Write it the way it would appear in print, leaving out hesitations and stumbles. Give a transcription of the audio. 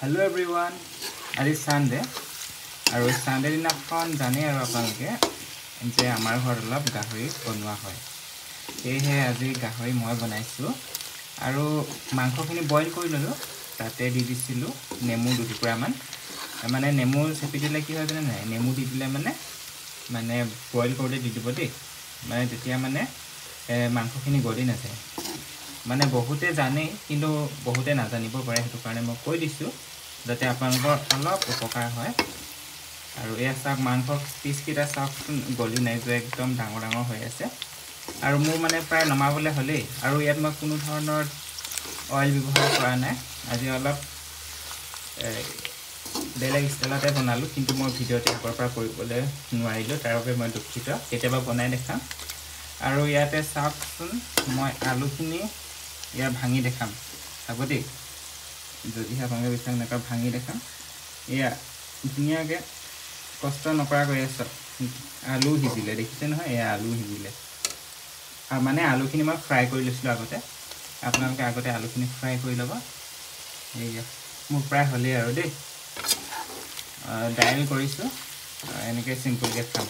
Hello everyone. আজি Sunday আৰু Sunday দিনাখন জানে আৰু আপোনালোকে যে আমাৰ ঘৰত অলপ গাহৰি বনোৱা হয়। সেয়ে আজি গাহৰি মই বনাইছো আৰু মাংসখিনি বইল কৰি ললো। তাতে দি দিছিলো নেমু দুটুকুৰা মান। মানে নেমু চেপি দিলে কি হয় জানে নাই? নেমু দি দিলে মানে বইল কৰোতে দি দিব দেই। মানে তেতিয়া মানে মাংসখিনি গলি নাযায়। মানে বহুতে জানে কিন্তু বহুতে নাজানিব পাৰে হেতু কাৰণে মই কৈ দিছো যাতে আপোনালোকৰ অলপ উপকাৰ হয়। আৰু এয়া চাক মাংস পিস কিটা চাক গলি নাই যে একদম ডাঙৰ ডাঙৰ হৈ আছে। আৰু মোৰ মানে প্ৰায় নমাবলে হলেই আৰু ইয়াত মই কোনো ধৰণৰ অইল ব্যৱহাৰ কৰা নাই। আজি অলপ বেলেগ ষ্টাইলতে বনালো কিন্তু মই ভিডিওতে আগৰ পৰা কৰিবলৈ নোৱাৰিলো তাৰ বাবে মই দুঃখিত। কেতিয়াবা বনাই দেখাম। আৰু ইয়াতে চাওকচোন মই আলুখিনি ইয়া ভাঙি দেখাম চাব দেই যদি আপোনালোকে বিচাৰে এনেকৈ ভাঙি দেখাম। এয়া ধুনীয়াকৈ কষ্ট নকৰাকৈ আছে আলু সিজিলে দেখিছে নহয় এয়া আলু সিজিলে আৰু মানে আলুখিনি মই ফ্ৰাই কৰি লৈছিলোঁ আগতে। আপোনালোকে আগতে আলুখিনি ফ্ৰাই কৰি ল'ব। এয়া মোৰ প্ৰায় হ'লেই আৰু দেই দাইল কৰিছোঁ এনেকৈ চিম্পলকৈ খাম।